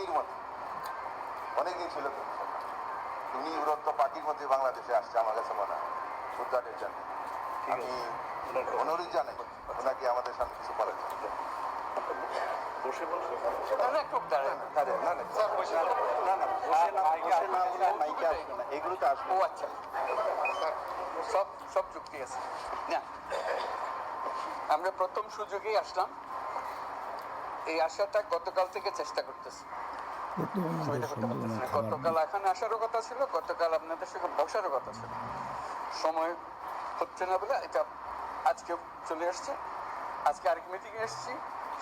পার্টির মধ্যে অনেকদিন ছিল তো উনি উড়ন্ত পার্টির মধ্যে বাংলাদেশে আসছে আমার কাছে মনে হয় উদ্ঘাটের জন্য। আমি অনুরোধ জানাই ওনাকে আমাদের সামনে কিছু বলার জন্য। বসে বসে এগুলো তো আসবে। ও আচ্ছা, সব সব যুক্তি আছে না। আমরা প্রথম সুযোগেই আসলাম, এই আশাটা গতকাল থেকে চেষ্টা করতেছি। গতকাল এখানে আসারও কথা ছিল, গতকাল আপনাদের সঙ্গে বসারও কথা ছিল, সময় হচ্ছে না বলে এটা আজকে চলে আসছে। আজকে আরেক মিটিংয়ে এসেছি,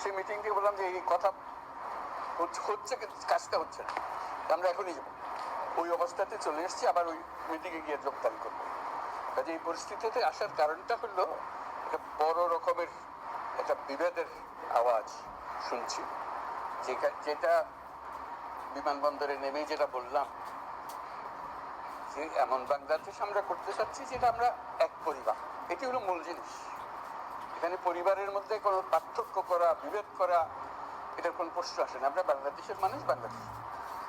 সেই মিটিং থেকে বললাম যে এই কথা হচ্ছে কিন্তু কাজটা হচ্ছে না, আমরা এখনই যাবো। ওই অবস্থাতে চলে এসেছি, আবার ওই মিটিংয়ে গিয়ে যোগদান করবো। কাজে এই পরিস্থিতিতে আসার কারণটা হলো একটা বড় রকমের একটা বিভেদের আওয়াজ শুনছি, যেটা বিমানবন্দরে নেমেই যেটা বললাম যে এমন বাংলাদেশ আমরা করতে চাচ্ছি যেটা আমরা এক পরিবার, এটি হলো মূল জিনিস। এখানে পরিবারের মধ্যে কোনো পার্থক্য করা, বিভেদ করা, এটার কোনো প্রশ্ন আসে না। আমরা বাংলাদেশের মানুষ, বাংলাদেশ,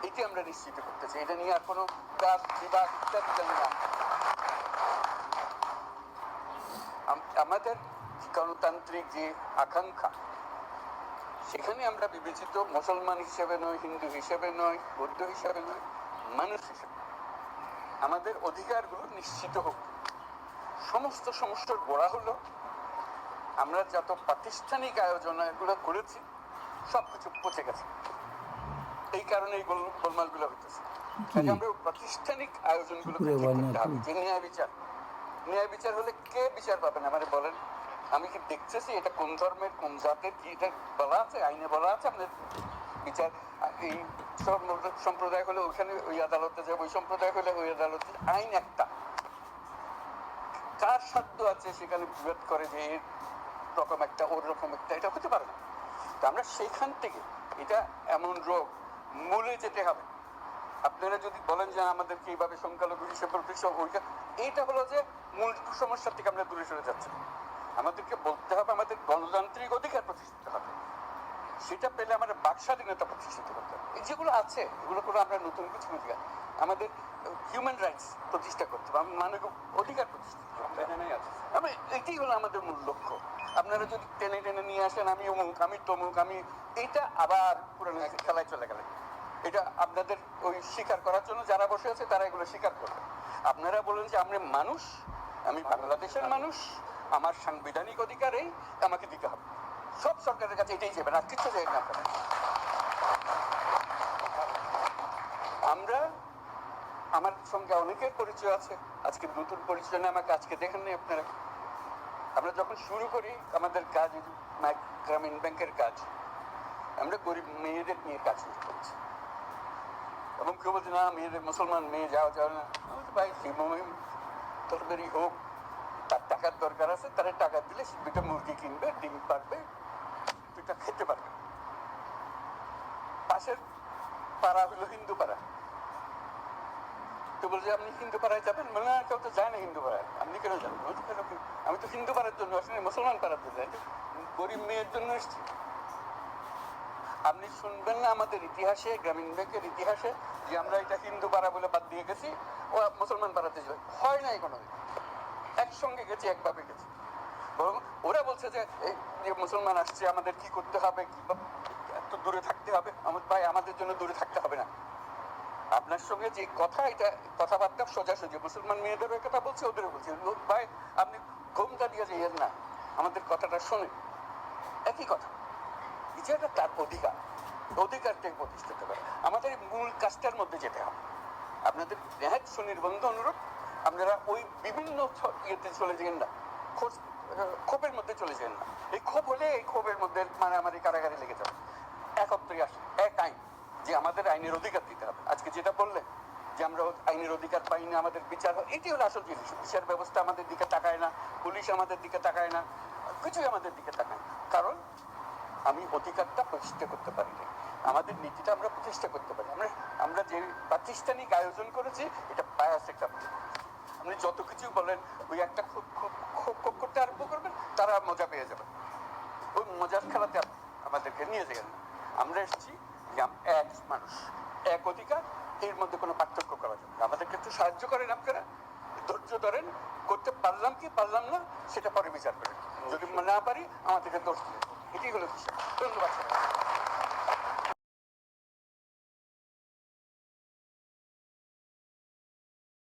এটি আমরা নিশ্চিত করতে চাই। এটা নিয়ে আর কোনো কাজ বিভাগ ইত্যাদি না। আমাদের গণতান্ত্রিক যে আকাঙ্ক্ষা, সেখানে আমরা বিবেচিত মুসলমান হিসেবে নয়, হিন্দু হিসেবে নয়, বৌদ্ধ হিসেবে নয়, মানুষ হিসেবে আমাদের অধিকারগুলো নিশ্চিত হোক। সমস্ত সমস্যার গোড়া হলো আমরা যত প্রাতিষ্ঠানিক আয়োজন এগুলো করেছি সব কিছু পচে গেছে, এই কারণে এই গোলমালগুলো হইতেছে। আমরা প্রাতিষ্ঠানিক আয়োজনগুলো করতে হবে। যে ন্যায় বিচার হলে কে বিচার পাবেন আমাদের বলেন? আমি কি দেখতেছি এটা কোন ধর্মের কোন জাতের কি, এটা বলা আছে আইনে, বলা আছে আপনার বিচার। এই সব সম্প্রদায় হলে ওইখানে ওই আদালতে যাবে, ওই সম্প্রদায় হলে ওই আদালতে, আইন একটা। কার সাধ্য আছে সেখানে বিভেদ করে যে এর রকম একটা ওর রকম একটা, এটা হতে পারে না। তো আমরা সেখান থেকে, এটা এমন রোগ, মূলে যেতে হবে। আপনারা যদি বলেন যে আমাদেরকে এইভাবে সংখ্যালঘু হিসেবে ওইটা, এইটা হলো যে মূল সমস্যার থেকে আমরা দূরে সরে যাচ্ছি। আমাদেরকে বলতে হবে আমাদের গণতান্ত্রিক অধিকার প্রতিষ্ঠিত হবে, সেটা পেলে আমাদের বাক স্বাধীনতা প্রতিষ্ঠিত করতে হবে। এই যেগুলো আছে এগুলো করে আমরা নতুন কিছু অধিকার, আমাদের হিউম্যান রাইটস প্রতিষ্ঠা করতে হবে, মানবিক অধিকার প্রতিষ্ঠিত করতে হবে। এটাই হলো আমাদের মূল লক্ষ্য। আপনারা যদি টেনে টেনে নিয়ে আসেন আমি অমুক, আমি তমুক, আমি, এইটা আবার পুরনো খেলায় চলে গেলেন। এটা আপনাদের ওই স্বীকার করার জন্য যারা বসে আছে তারা এগুলো স্বীকার করবে। আপনারা বলেন যে আমরা মানুষ, আমি বাংলাদেশের মানুষ, আমার সাংবিধানিক অধিকারেই আমাকে দিতে হবে। সব সরকারের কাছে এটাই যাবেন, আর কিছু যাই না। আমরা, আমার সঙ্গে অনেকের পরিচয় আছে, আজকে নতুন পরিচয় নেই আমাকে, আজকে দেখেন নি আপনারা। আমরা যখন শুরু করি আমাদের কাজ, গ্রামীণ ব্যাংকের কাজ, আমরা গরিব মেয়েদের নিয়ে কাজ করছি, এবং কেউ বলছে না মেয়েদের, মুসলমান মেয়ে যাওয়া যাবে না। ভাই তরকারি হোক, তার টাকার দরকার আছে, তারা টাকা দিলে সে দুটা মুরগি কিনবে, ডিম পারবে, দুটা খেতে পারবে। পাশের পাড়া হলো হিন্দু পাড়া, তো বলছে আপনি হিন্দু পাড়ায় যাবেন? বলে না, কেউ তো যায় না হিন্দু পাড়ায়, আপনি কেন যাবেন? আমি তো হিন্দু পাড়ার জন্য আসলে মুসলমান পাড়াতে যাই, গরিব মেয়ের জন্য এসছি। আপনি শুনবেন না আমাদের ইতিহাসে, গ্রামীণ ব্যাংকের ইতিহাসে, যে আমরা এটা হিন্দু পাড়া বলে বাদ দিয়ে গেছি, ও মুসলমান পাড়াতে যাবে, হয় নাই কোনোদিন। একসঙ্গে গেছি, একভাবে গেছি। বরং ওরা বলছে যে এই মুসলমান আসছে, আমাদের কি করতে হবে, এত দূরে থাকতে হবে। আমার ভাই, আমাদের জন্য দূরে থাকতে হবে না। আপনার সঙ্গে যে কথা, এটা কথাবার্তা সোজাসুজি, মুসলমান মেয়েদেরও কথা বলছে, ওদেরও বলছে। ভাই আপনি ঘুমটা দিয়ে যাইয়েন না, আমাদের কথাটা শোনেন, একই কথা। যেটা তার অধিকার, অধিকারটাই প্রতিষ্ঠিত করে। আমাদের মূল কাজটার মধ্যে যেতে হবে। আপনাদের নেহাত সুনির্বন্ধ অনুরোধ, আপনারা ওই বিভিন্ন ইয়েতে চলে যাবেন না, ক্ষোভের মধ্যে চলে যাবেন না। এই ক্ষোভ হলে এই ক্ষোভের মধ্যে মারামারি, কারাগারি লেগে যাবে। একত্রে আসে এক আইন, যে আমাদের আইনের অধিকার দিতে হবে। আজকে যেটা বললেন যে আমরা আইনের অধিকার পাই না, আমাদের বিচার, এটি হলো আসল জিনিস। বিচার ব্যবস্থা আমাদের দিকে তাকায় না, পুলিশ আমাদের দিকে তাকায় না, কিছুই আমাদের দিকে তাকায় না। কারণ আমি অধিকারটা প্রতিষ্ঠা করতে পারি না, আমাদের নীতিটা আমরা প্রতিষ্ঠা করতে পারি। আমরা যে প্রাতিষ্ঠানিক আয়োজন করেছি, এটা বায়াস একটা। আপনি যত কিছু বলেন, ওই একটা খুব করতে আরম্ভ করবেন, তারা মজা পেয়ে যাবেন। ওই মজার খেলাতে আমাদেরকে নিয়ে যাবেন। আমরা এসেছি যে এক মানুষ এক অধিকার, এর মধ্যে কোনো পার্থক্য করা যাবে না। আমাদেরকে একটু সাহায্য করেন আপনারা, ধৈর্য ধরেন, করতে পারলাম কি পারলাম না সেটা পরে বিচার করেন, যদি না পারি আমাদেরকে দোষ দিন, এটাই হলো বিষয়। ধন্যবাদ।